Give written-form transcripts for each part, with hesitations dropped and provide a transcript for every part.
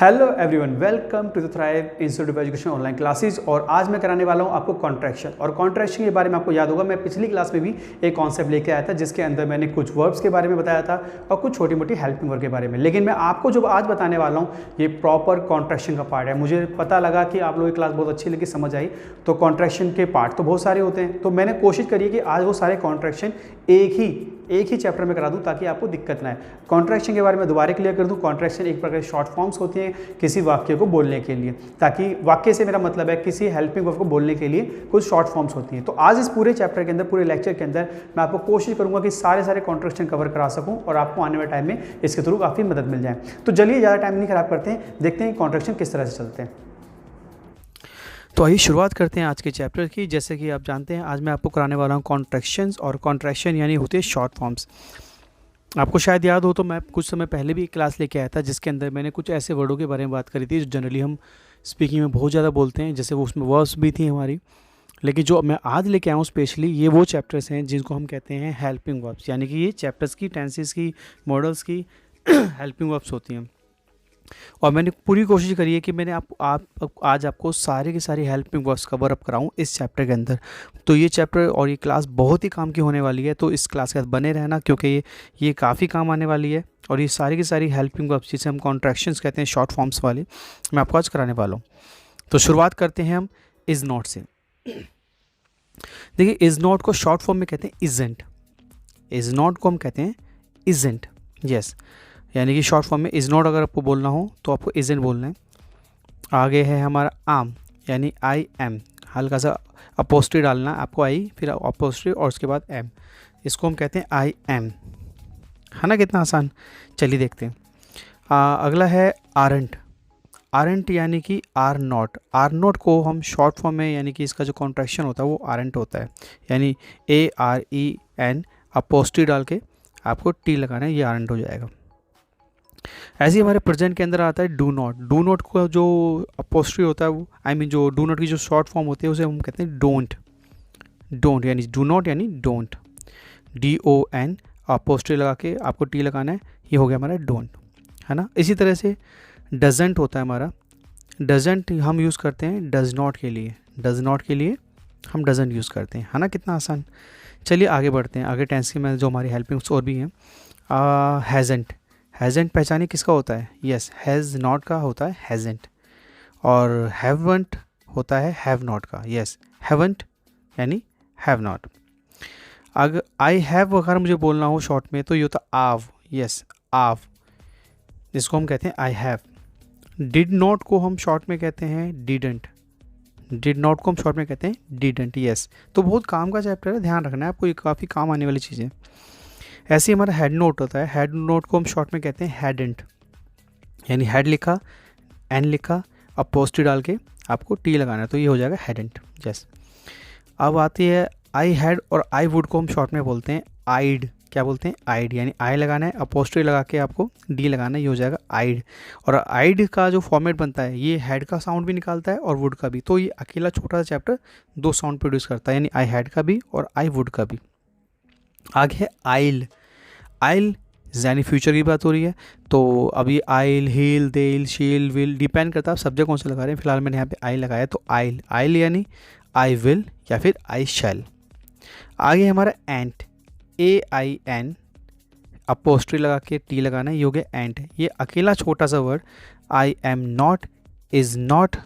Hello everyone, welcome to the thrive institute of education online classes. और आज मैं कराने वाला हूं आपको कॉन्ट्रैक्शन। और कॉन्ट्रैक्शन के बारे में आपको याद होगा, मैं पिछली क्लास में भी एक कॉन्सेप्ट लेके आया था जिसके अंदर मैंने कुछ वर्ब्स के बारे में बताया था और कुछ छोटी मोटी हेल्पिंग वर्ब के बारे में। लेकिन मैं आपको जो आज बताने वाला हूँ ये प्रॉपर कॉन्ट्रैक्शन का पार्ट है। मुझे पता लगा कि आप लोगों की क्लास बहुत अच्छी लगी, समझ आई। तो कॉन्ट्रैक्शन के पार्ट तो बहुत सारे होते हैं, तो मैंने कोशिश करी कि आज वो सारे कॉन्ट्रैक्शन एक ही चैप्टर में करा दूं ताकि आपको दिक्कत ना आए। कॉन्ट्रैक्शन के बारे में दोबारा क्लियर कर दूं, कॉन्ट्रैक्शन एक प्रकार की शॉर्ट फॉर्म्स होती हैं किसी वाक्य को बोलने के लिए, ताकि वाक्य से मेरा मतलब है किसी हेल्पिंग वर्ब को बोलने के लिए कुछ शॉर्ट फॉर्म्स होती हैं। तो आज इस पूरे चैप्टर के अंदर, पूरे लेक्चर के अंदर मैं आपको कोशिश करूंगा कि सारे कॉन्ट्रैक्शन कवर करा सकूँ और आपको आने वाले टाइम में इसके थ्रू काफ़ी मदद मिल जाए। तो चलिए ज़्यादा टाइम नहीं खराब करते हैं, देखते हैं कॉन्ट्रैक्शन किस तरह से चलते हैं। तो आइए शुरुआत करते हैं आज के चैप्टर की। जैसे कि आप जानते हैं, आज मैं आपको कराने वाला हूँ कॉन्ट्रैक्शंस। और कॉन्ट्रैक्शन यानी होते हैं शॉर्ट फॉर्म्स। आपको शायद याद हो तो मैं कुछ समय पहले भी एक क्लास लेके आया था जिसके अंदर मैंने कुछ ऐसे वर्डों के बारे में बात करी थी जो जनरली हम स्पीकिंग में बहुत ज़्यादा बोलते हैं, जैसे वो उसमें वर्ब्स भी थी हमारी। लेकिन जो मैं आज लेके आया हूँ स्पेशली, ये वो चैप्टर्स हैं जिनको हम कहते हैं हेल्पिंग वर्ब्स, यानी कि ये चैप्टर्स की, टेंसेस की, मॉडल्स की हेल्पिंग वर्ब्स होती हैं। और मैंने पूरी कोशिश करी है कि मैंने आज आपको सारे की सारी हेल्पिंग वर्ब्स कवर अप कराऊँ इस चैप्टर के अंदर। तो ये चैप्टर और ये क्लास बहुत ही काम की होने वाली है, तो इस क्लास के साथ बने रहना, क्योंकि ये काफ़ी काम आने वाली है। और ये सारी की सारी हेल्पिंग वर्ब्स जिसे हम कॉन्ट्रैक्शंस कहते हैं, शॉर्ट फॉर्म्स वाले, मैं आपको आज कराने वाला हूँ। तो शुरुआत करते हैं हम इज़ नॉट से। देखिए, इज़ नॉट को शॉर्ट फॉर्म में कहते हैं इजेंट। इज़ नॉट को हम कहते हैं इजेंट, यस। यानी कि शॉर्ट फॉर्म में इज़ नॉट अगर आपको बोलना हो तो आपको इजेंट बोलना है। आगे है हमारा आम, यानी आई एम, हल्का सा अपोस्ट्री डालना आपको, आई फिर अपोस्ट्री और उसके बाद एम, इसको हम कहते हैं आई एम। है ना, कितना आसान। चलिए देखते हैं। अगला है आरंट। आरंट यानी कि आर नॉट। आर नॉट को हम शॉर्ट फॉर्म में, यानी कि इसका जो कॉन्ट्रैक्शन होता है वो आरंट होता है, यानी AREN अपोस्ट्री डाल के आपको टी लगाना है, ये आरंट हो जाएगा। ऐसे ही हमारे प्रेजेंट के अंदर आता है डू नॉट। डू नॉट को जो अपोस्ट्री होता है वो, जो डू नॉट की जो शॉर्ट फॉर्म होती है उसे हम कहते हैं डोंट। डोंट यानी डू नॉट यानी डोंट, DON अपोस्ट्री लगा के आपको टी लगाना है, ये हो गया हमारा डोंट, है ना। इसी तरह से डजेंट होता है हमारा। डजेंट हम यूज़ करते हैं डज नॉट के लिए। डज नॉट के लिए हम डजेंट यूज़ करते हैं, है ना, कितना आसान। चलिए आगे बढ़ते हैं। आगे टेंस में जो हमारी हेल्पिंग्स और भी हैं, हैजेंट। हैजेंट पहचानिए किसका होता है, यस, हैज़ नॉट का होता है हैजेंट। और हैवंट होता है हैव नॉट का, यस, हैवंट यानी हैव नॉट। अगर आई हैव अगर मुझे बोलना हो शॉर्ट में तो ये होता आव, यस, आव, जिसको हम कहते हैं आई हैव। डिड नॉट को हम शॉर्ट में कहते हैं डिडंट। डिड नॉट को हम शॉर्ट में कहते हैं डिडंट, यस। तो बहुत काम का चैप्टर है, ध्यान रखना है आपको, ये काफ़ी काम आने वाली चीज़ें। ऐसे ही हमारा हेड नोट होता है। हेड नोट को हम शॉर्ट में कहते हैं हैडेंट, यानी हेड लिखा, एन लिखा, अपोस्ट्री डाल के आपको टी लगाना है, तो ये हो जाएगा हैडेंट, यस। अब आती है आई हैड और आई वुड को हम शॉर्ट में बोलते हैं आइड। क्या बोलते हैं, आइड, यानी आई लगाना है, अपोस्ट्री लगा के आपको डी लगाना है, ये हो जाएगा आइड। और आइड का जो फॉर्मेट बनता है, ये हेड का साउंड भी निकालता है और वुड का भी। तो ये अकेला छोटा सा चैप्टर दो साउंड प्रोड्यूस करता है, यानी आई हैड का भी और आई वुड का भी। आगे है आइल। आइल यानी फ्यूचर की बात हो रही है, तो अभी आइल, हील, देल, शील, विल, डिपेंड करता है आप सब्जेक्ट कौन सा लगा रहे हैं। फिलहाल मैंने यहाँ पे आई लगाया, तो आइल। आइल यानी आई विल या फिर आई शैल। आगे हमारा एंट, AIN अपोस्ट्री लगा के टी लगाना है, ये हो गया एंट। ये अकेला छोटा सा word, I am not, is not,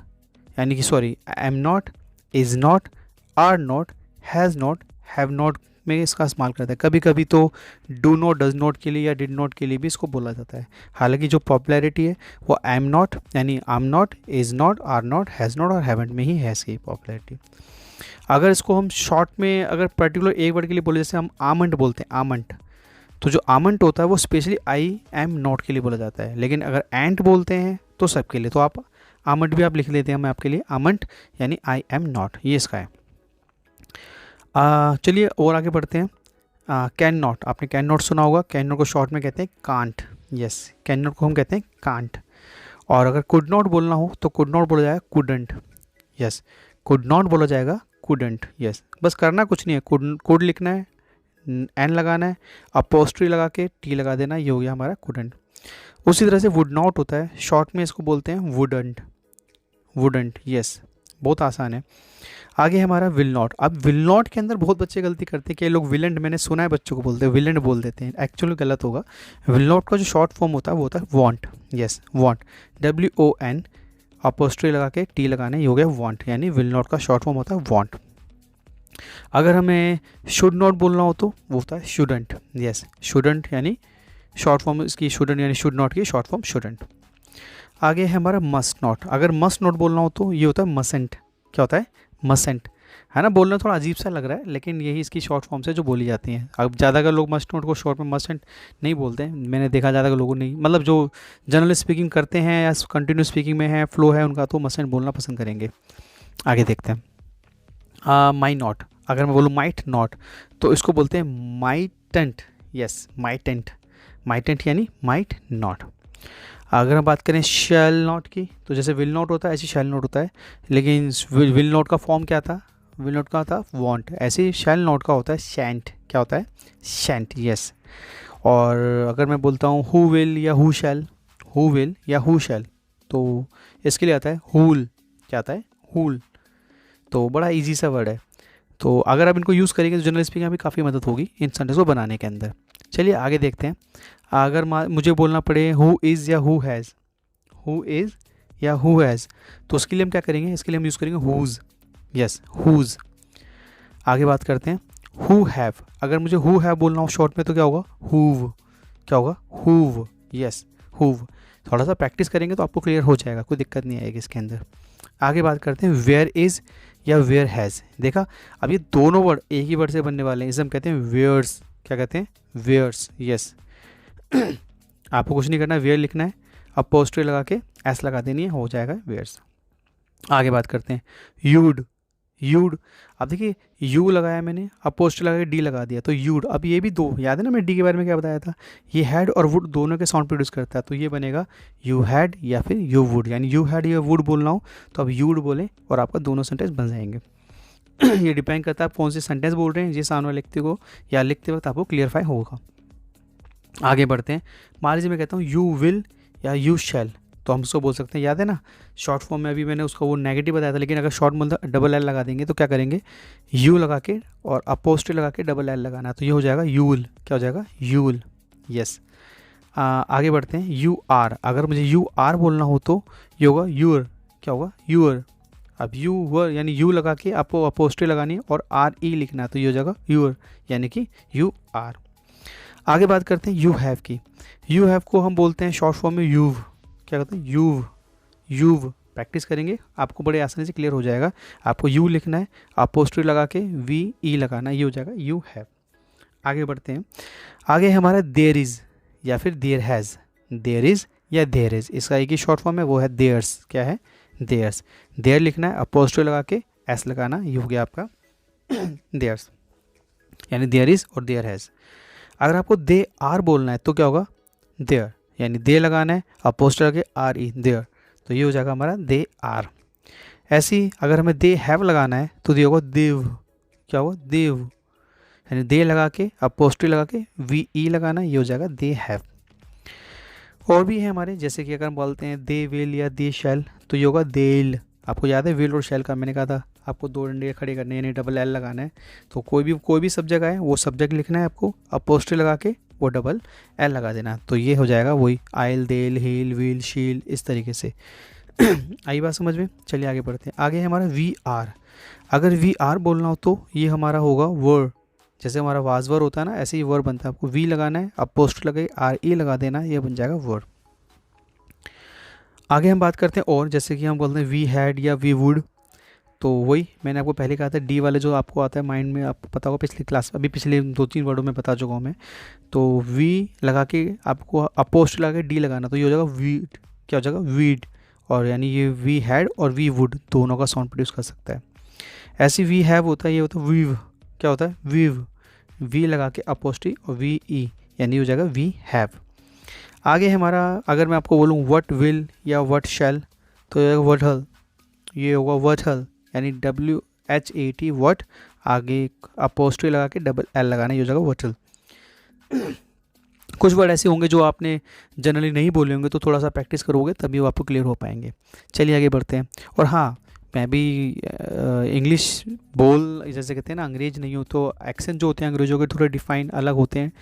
यानी कि sorry, I am not, is not, are not, has not, have not में इसका इस्तेमाल करता है। कभी कभी तो डू नॉट, डज नॉट के लिए या डिड नॉट के लिए भी इसको बोला जाता है। हालांकि जो पॉपुलैरिटी है वो आई एम नॉट, यानी I am not, is not, are not, has not और हैवेंट में ही है इसकी पॉपुलैरिटी। अगर इसको हम शॉर्ट में अगर पर्टिकुलर एक वर्ड के लिए बोले, जैसे हम आमंट बोलते हैं, आमंट, तो जो आमंट होता है वो स्पेशली आई एम नॉट के लिए बोला जाता है। लेकिन अगर एंट बोलते हैं तो सबके लिए, तो आप आमंट भी आप लिख लेते हैं, मैं आपके लिए आमंट यानी आई एम नॉट, ये इसका है। चलिए और आगे बढ़ते हैं। कैन नॉट, आपने कैन नॉट सुना होगा। कैन नॉट को शॉर्ट में कहते हैं कांट, यस, कैन नॉट को हम कहते हैं कांट। और अगर कुड नॉट बोलना हो तो कुड नॉट बोला जाएगा कुडंट, यस, कुड नॉट बोला जाएगा कुडंट, यस। बस करना कुछ नहीं है, कुड लिखना है, एन लगाना है, अपोस्ट्री लगा के टी लगा देना, ये हो गया हमारा कुडंट। उसी तरह से वुड नॉट होता है, शॉर्ट में इसको बोलते हैं वुडंट, वुडंट, यस, बहुत आसान है। आगे हमारा विल नॉट। अब विल नॉट के अंदर बहुत बच्चे गलती करते हैं कि लोग विलेंट, मैंने सुना है बच्चों को बोलते हैं विलेंट बोल देते हैं, एक्चुअली गलत होगा। विल नॉट का जो शॉर्ट फॉर्म होता है वो होता है वॉन्ट, यस वॉन्ट, WON अपोस्ट्री लगा के टी लगाना, ये हो गया वॉन्ट, यानी विल नॉट का शॉर्ट फॉर्म होता है वॉन्ट। अगर हमें शुड नॉट बोलना हो तो वो होता है शुडंट, यस शुडंट, यानी शॉर्ट फॉर्म इसकी शुडंट, यानी शुड नॉट की शॉर्ट फॉर्म शुडंट। आगे है हमारा मस्ट नॉट। अगर मस्ट नॉट बोलना हो तो ये होता है मसेंट। क्या होता है? मसेंट, है ना, बोलना थोड़ा अजीब सा लग रहा है लेकिन यही इसकी शॉर्ट फॉर्म से जो बोली जाती हैं। अब ज़्यादातर लोग मस्ट नोट को शॉर्ट में मसेंट नहीं बोलते हैं, मैंने देखा ज़्यादातर लोगों ने, मतलब जो जनरल स्पीकिंग करते हैं या कंटिन्यू स्पीकिंग में है, फ्लो है उनका, तो मसेंट बोलना पसंद करेंगे। आगे देखते हैं माई नॉट। अगर मैं बोलूँ माइट नॉट तो इसको बोलते हैं माइटेंट, यस माइटेंट, माइटेंट यानी माइट नॉट। अगर हम बात करें शैल नॉट की, तो जैसे विल नॉट होता है ऐसे शैल नॉट होता है, लेकिन विल नॉट का फॉर्म क्या था? विल नॉट का था वॉन्ट, ऐसे ही शैल नॉट का होता है शैंट। क्या होता है? शैंट, यस। और अगर मैं बोलता हूँ हु विल या हु शैल, हु विल या हु शैल, तो इसके लिए आता है हुल। क्या आता है? हुल। तो बड़ा इजी सा वर्ड है, तो अगर आप इनको यूज़ करेंगे तो जनरल स्पीकिंग में भी काफ़ी मदद होगी इन सेंटेंस को बनाने के अंदर। चलिए आगे देखते हैं। अगर मुझे बोलना पड़े हु इज़ या हु हैज़, हु इज़ या हु हैज़, तो उसके लिए हम क्या करेंगे? इसके लिए हम यूज़ करेंगे हुज़, यस हुज़। आगे बात करते हैं हु हैव। अगर मुझे हु हैव बोलना हो शॉर्ट में तो क्या होगा? हुव। क्या होगा? हुव, यस हुव। थोड़ा सा प्रैक्टिस करेंगे तो आपको क्लियर हो जाएगा, कोई दिक्कत नहीं आएगी इसके अंदर। आगे बात करते हैं वेयर इज़ या वेयर हैज़। देखा, अब ये दोनों वर्ड एक ही वर्ड से बनने वाले हैं, इसे हम कहते हैं वेयर्स। क्या कहते हैं? Where's, yes. आपको कुछ नहीं करना है, वेयर लिखना है, अपोस्ट्री लगा के एस लगा देनी है, हो जाएगा वेयर्स। आगे बात करते हैं यूड, यूड। अब देखिए यू लगाया मैंने, अपोस्ट्री लगा के डी लगा दिया, तो यूड। अब ये भी दो, याद है ना मैं डी के बारे में क्या बताया था? ये हैड और वुड दोनों के साउंड प्रोड्यूस करता है, तो ये बनेगा यू हैड या फिर यू वुड, यानी यू हैड या वुड बोलना हो तो अब यूड बोलें और आपका दोनों सेंटेंस बन जाएंगे। ये डिपेंड करता है आप कौन से सेंटेंस बोल रहे हैं, ये सामने वाले व्यक्ति को या लिखते वक्त आपको क्लियरफाई होगा। आगे बढ़ते हैं। मान लीजिए मैं कहता हूँ यू विल या यू शैल, तो हम उसको बोल सकते हैं, याद है ना शॉर्ट फॉर्म में अभी मैंने उसको वो नेगेटिव बताया था, लेकिन अगर शॉर्ट में डबल एल लगा देंगे तो क्या करेंगे? यू लगा के और अपोस्ट्री लगा के डबल एल लगाना, तो ये हो जाएगा यूल। क्या हो जाएगा? You'll, yes. आगे बढ़ते हैं यू आर। अगर मुझे यू आर बोलना हो तो ये होगा यूर। क्या होगा? यूर। अब यू वर यानी यू लगा के आपको अपोस्ट्री लगानी है और आर ई लिखना है, तो ये हो जाएगा यूर, यानी कि यू आर। आगे बात करते हैं यू हैव की। यू हैव को हम बोलते हैं शॉर्ट फॉर्म में यूव। क्या कहते हैं? यूव, यूव। प्रैक्टिस करेंगे आपको बड़े आसानी से क्लियर हो जाएगा। आपको यू लिखना है, अपोस्ट्री लगा के वी ई लगाना, ये हो जाएगा यू हैव। आगे बढ़ते हैं। आगे हमारा देयर इज़ या फिर देयर हैज़। देयर इज़ या देयर इज़, इसका एक ही शॉर्ट फॉर्म है, वो है देयर्स। क्या है? देयर्स। देयर लिखना है, अपोस्ट्री लगा के एस लगाना, ये हो गया आपका देयर्स, यानी देयर इज़ और देयर हैज़। अगर आपको दे आर बोलना है तो क्या होगा? देयर, यानी दे लगाना है, अपोस्ट्री लगा के आर ई, देयर, तो ये हो जाएगा हमारा दे आर। ऐसे ही अगर हमें दे हैव लगाना है तो ये होगा देव। क्या होगा? देव, यानी दे लगा के अपोस्ट्री लगा के वी ई लगाना, ये हो जाएगा दे हैव। और भी है हमारे, जैसे कि अगर हम बोलते हैं दे विल या दे शैल, तो ये होगा देल। आपको याद है विल और शैल का मैंने कहा था आपको दो डंडे खड़े करने, यानी डबल एल लगाना है, तो कोई भी सब्जेक्ट आए वो सब्जेक्ट लिखना है आपको, अपोस्ट्री लगा के वो डबल एल लगा देना, तो ये हो जाएगा वही आइल, देल, हील, विल, शील, इस तरीके से। आई बात समझ में? चलिए आगे बढ़ते हैं। आगे है हमारा वी आर। अगर वी आर बोलना हो तो ये हमारा होगा वर्ड। जैसे हमारा वाज वर्ड होता है ना, ऐसे ही वर्ड बनता है, आपको वी लगाना है, अपोस्ट्री लगे आर ई लगा देना, ये बन जाएगा वर्ड। आगे हम बात करते हैं और, जैसे कि हम बोलते हैं वी हैड या वी वुड, तो वही मैंने आपको पहले कहा था डी वाले जो आपको आता है माइंड में, आपको पता होगा पिछली क्लास, अभी पिछले 2-3 वर्डों में बता चुका हूँ मैं। तो वी लगा के आपको अपोस्ट लगा के डी लगाना, तो ये हो जाएगा वीड। क्या हो जाएगा? वीड। और यानी ये वी हैड और वी वुड दोनों का साउंड प्रोड्यूस कर सकता है। ऐसे वी हैव होता है, ये होता है वीव। क्या होता है? वीव। वी लगा के अपोस्ट्री और वी ई, यानी हो जाएगा वी हैव। आगे हमारा, अगर मैं आपको बोलूँ व्हाट विल या व्हाट शैल, तो ये वटहल, ये होगा वटहल, यानी WHAT व्हाट, आगे अपोस्ट्री लगा के डबल एल लगाना, ये हो जाएगा वटल। कुछ वर्ड ऐसे होंगे जो आपने जनरली नहीं बोले होंगे, तो थोड़ा सा प्रैक्टिस करोगे तभी वो आपको क्लियर हो पाएंगे। चलिए आगे बढ़ते हैं। और हाँ, मैं भी इंग्लिश जैसे कहते हैं ना, अंग्रेज नहीं हूँ, तो एक्सेंट जो होते हैं अंग्रेज़ों के थोड़े डिफाइन अलग होते हैं।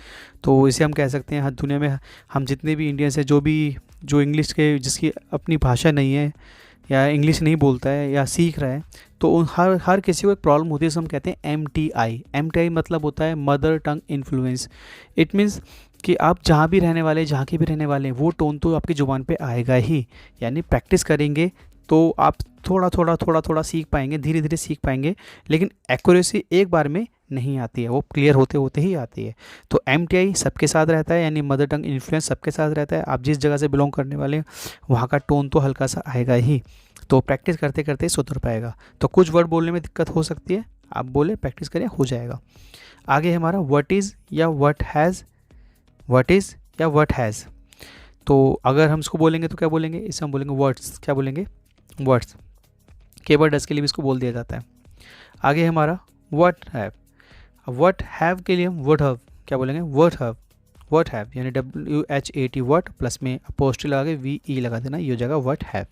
तो इसे हम कह सकते हैं, हर दुनिया में हम जितने भी इंडियंस हैं, जो इंग्लिश के जिसकी अपनी भाषा नहीं है या इंग्लिश नहीं बोलता है या सीख रहा है, तो हर हर किसी को एक प्रॉब्लम होती है, जिसे हम कहते हैं MTI। मतलब होता है mother tongue influence. It means कि आप जहाँ भी रहने वाले, जहाँ के भी रहने वाले हैं, वो टोन तो आपकी ज़ुबान पे आएगा ही। यानी प्रैक्टिस करेंगे तो आप थोड़ा सीख पाएंगे, धीरे धीरे सीख पाएंगे, लेकिन एक्यूरेसी एक बार में नहीं आती है, वो क्लियर होते होते ही आती है। तो MTI सबके साथ रहता है, यानी मदर टंग इन्फ्लुएंस सबके साथ रहता है। आप जिस जगह से बिलोंग करने वाले हैं वहाँ का टोन तो हल्का सा आएगा ही। तो प्रैक्टिस करते करते सुधर पाएगा। तो कुछ वर्ड बोलने में दिक्कत हो सकती है, आप बोले प्रैक्टिस करें, हो जाएगा। आगे हमारा व्हाट इज़ या व्हाट हैज़। तो अगर हम इसको बोलेंगे तो क्या बोलेंगे, इसे हम बोलेंगे वर्ड्स। क्या बोलेंगे, वर्ड्स। कीवर्ड के लिए भी इसको बोल दिया जाता है। आगे हमारा व्हाट हैव के लिए हम वर्ड हैव क्या बोलेंगे, वर्ड हैव यानी WHAT वर्ड, प्लस में अपोस्ट्रोफी लगा के VE लगा देना, ये हो जाएगा वर्ड हैव।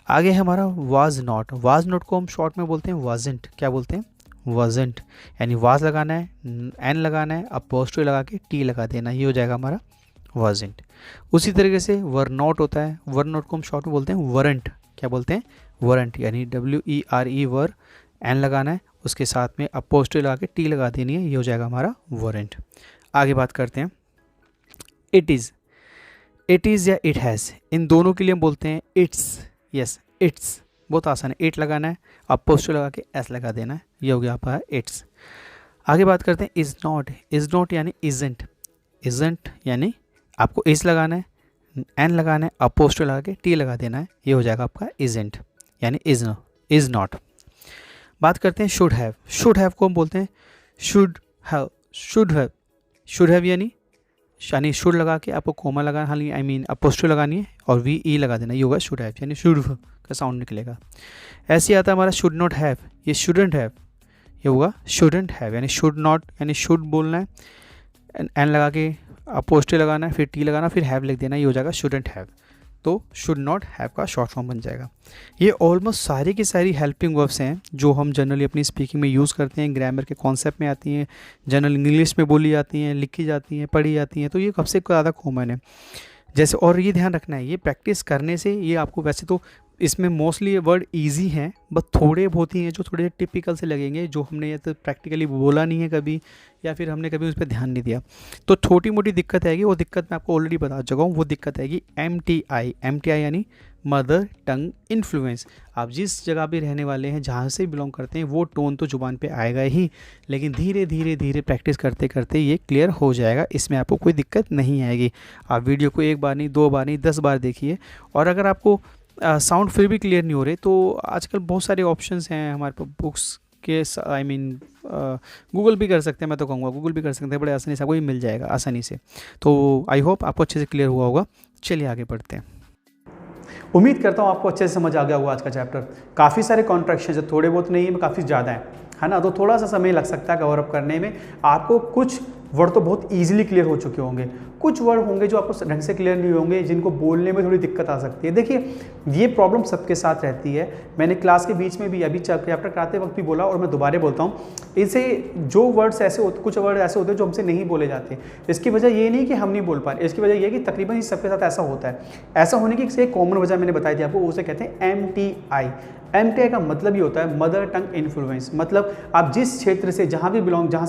आगे हमारा वाज नॉट को हम शॉर्ट में बोलते हैं वाजंट। क्या बोलते हैं, वाजंट, यानी वाज लगाना है, N लगाना है, अपोस्ट्रोफी लगा के T लगा देना, ये हो जाएगा हमारा वाजंट। उसी तरीके से वर नॉट होता है, वर नॉट को हम शॉर्ट में बोलते हैं वरंट। क्या बोलते हैं, वरंट, यानी WERE वर, N लगाना है, उसके साथ में अपोस्ट्रोफी लगा के T लगा देनी है, ये हो जाएगा हमारा वारंट। आगे बात करते हैं इट इज़ या इट हैज़, इन दोनों के लिए हम बोलते हैं इट्स। यस, इट्स बहुत आसान है, इट लगाना है, अपोस्ट्रोफी लगा के S लगा देना है, ये हो गया आपका इट्स। आगे बात करते हैं इज़ नॉट यानी इज़ंट यानी आपको इस लगाना है, N लगाना है, अपोस्ट्रोफी लगा के T लगा देना है, ये हो जाएगा आपका इज़ंट यानी इज़ नॉट। बात करते हैं शुड हैव को हम बोलते हैं शुड हैव यानी शुड लगा के आपको कोमा लगाना, अपोस्ट्रोफी लगानी है और VE लगा देना, ये होगा शुड हैव, यानी शुड का साउंड निकलेगा। ऐसे आता है हमारा शुड नॉट हैव, ये शुडंट हैव, ये होगा शुडंट हैव, यानी शुड नॉट यानी शुड बोलना है, N लगा के अपोस्ट्रोफी लगाना है, फिर T लगाना, फिर हैव लिख देना, ये हो जाएगा शुडंट हैव। तो शुड नॉट हैव का शॉर्ट फॉर्म बन जाएगा। ये ऑलमोस्ट सारी की सारी हेल्पिंग वर्ब्स हैं जो हम जनरली अपनी स्पीकिंग में यूज़ करते हैं, ग्रामर के कॉन्सेप्ट में आती हैं, जनरल इंग्लिश में बोली जाती हैं, लिखी जाती हैं, पढ़ी जाती हैं, तो ये सबसे ज़्यादा कॉमन है। जैसे, और ये ध्यान रखना है, ये प्रैक्टिस करने से ये आपको, वैसे तो इसमें मोस्टली ये वर्ड ईजी हैं, बस थोड़े बहुत ही हैं जो थोड़े टिपिकल से लगेंगे, जो हमने ये तो प्रैक्टिकली बोला नहीं है कभी, या फिर हमने कभी उस पर ध्यान नहीं दिया, तो छोटी मोटी दिक्कत आएगी। वो दिक्कत मैं आपको ऑलरेडी बता चुका हूँ, वो दिक्कत आएगी MTI यानी मदर टंग इन्फ्लुएंस। आप जिस जगह भी रहने वाले हैं, जहाँ से बिलोंग करते हैं, वो टोन तो ज़ुबान पे आएगा ही, लेकिन धीरे धीरे प्रैक्टिस करते करते ये क्लियर हो जाएगा, इसमें आपको कोई दिक्कत नहीं आएगी। आप वीडियो को 1 बार नहीं, 2 बार नहीं, 10 बार देखिए। और अगर आपको साउंड फिर भी क्लियर नहीं हो रहे, तो आजकल बहुत सारे ऑप्शंस हैं हमारे पास बुक्स के, गूगल भी कर सकते हैं, मैं तो कहूँगा गूगल भी कर सकते हैं, बड़े आसानी से आपको ये मिल जाएगा आसानी से। तो आई होप आपको अच्छे से क्लियर हुआ होगा। चलिए आगे बढ़ते हैं। उम्मीद करता हूँ आपको अच्छे से समझ आ गया होगा आज का चैप्टर। काफ़ी सारे कॉन्ट्रैक्शन है, थोड़े बहुत नहीं है, काफ़ी ज़्यादा है ना, तो थोड़ा सा समय लग सकता है कवर अप करने में। आपको कुछ वर्ड तो बहुत ईजिली क्लियर हो चुके होंगे, कुछ वर्ड होंगे जो आपको ढंग से क्लियर नहीं होंगे, जिनको बोलने में थोड़ी दिक्कत आ सकती है। देखिए, ये प्रॉब्लम सबके साथ रहती है। मैंने क्लास के बीच में भी अभी चैप्टर कराते वक्त भी बोला, और मैं दोबारा बोलता हूँ, इसे जो वर्ड्स ऐसे होते, कुछ वर्ड ऐसे होते हैं जो हमसे नहीं बोले जाते। इसकी वजह ये नहीं कि हम नहीं बोल पा रहे, इसकी वजह ये है कि तकरीबन इस सबके साथ ऐसा होता है। ऐसा होने की एक कॉमन वजह मैंने बताई थी आपको, उसे कहते हैं MTI का मतलब ये होता है मदर टंग इन्फ्लुएंस। मतलब आप जिस क्षेत्र से जहाँ से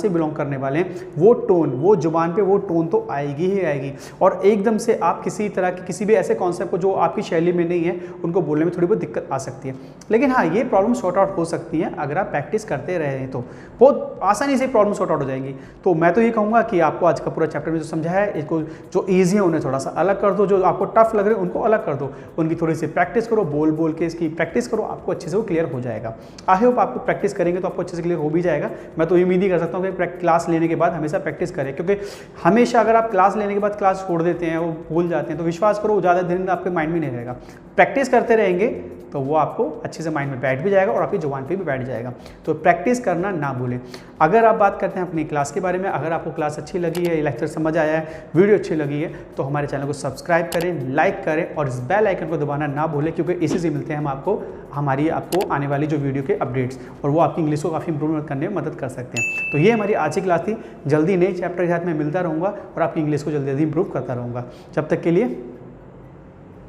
बिलोंग करने वाले हैं, वो टोन, वो जुबान पे वो टोन तो आएगी ही आएगी। और एकदम से आप किसी तरह के किसी भी ऐसे कॉन्सेप्ट को जो आपकी शैली में नहीं है, उनको बोलने में थोड़ी बहुत दिक्कत आ सकती है। लेकिन हाँ, ये प्रॉब्लम सॉर्ट आउट हो सकती है अगर आप प्रैक्टिस करते रहे तो बहुत आसानी से प्रॉब्लम सॉर्ट आउट हो जाएंगी। तो मैं तो ये कहूँगा कि आपको आज का पूरा चैप्टर में जो समझा है, इसको जो ईजी है उन्हें थोड़ा सा अलग कर दो, जो आपको टफ लग रहे हैं उनको अलग कर दो, उनकी थोड़ी सी प्रैक्टिस करो, बोल के इसकी प्रैक्टिस करो, आपको अच्छे से वो क्लियर हो जाएगा। आई होप आपको प्रैक्टिस करेंगे तो आपको अच्छे से क्लियर हो भी जाएगा। मैं तो उम्मीद ही कर सकता हूँ कि क्लास लेने के बाद हमेशा प्रैक्टिस प्रैक्टिस करें, क्योंकि हमेशा अगर आप क्लास लेने के बाद क्लास छोड़ देते हैं, वो भूल जाते हैं, तो विश्वास करो वो ज़्यादा दिन आपके माइंड में नहीं रहेगा। प्रैक्टिस करते रहेंगे तो वो आपको अच्छे से माइंड में बैठ भी जाएगा और आपकी जुबान पे भी बैठ जाएगा। तो प्रैक्टिस करना ना भूलें। अगर आप बात करते हैं अपनी क्लास के बारे में, अगर आपको क्लास अच्छी लगी है, लेक्चर समझ आया है, वीडियो अच्छी लगी है, तो हमारे चैनल को सब्सक्राइब करें, लाइक करें और इस बेल आइकन को दबाना ना भूलें, क्योंकि इसी से मिलते हैं हम आपको आने वाली जो वीडियो के अपडेट्स, और वो आपकी इंग्लिश को काफ़ी इंप्रूवमेंट करने में मदद कर सकते हैं। तो ये हमारी आज की क्लास थी। जल्दी नए चैप्टर के साथ मैं मिलता रहूँगा और आपकी इंग्लिश को जल्दी जल्दी इंप्रूव करता रहूँगा। जब तक के लिए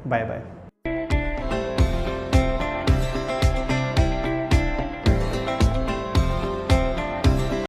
बाय बाय।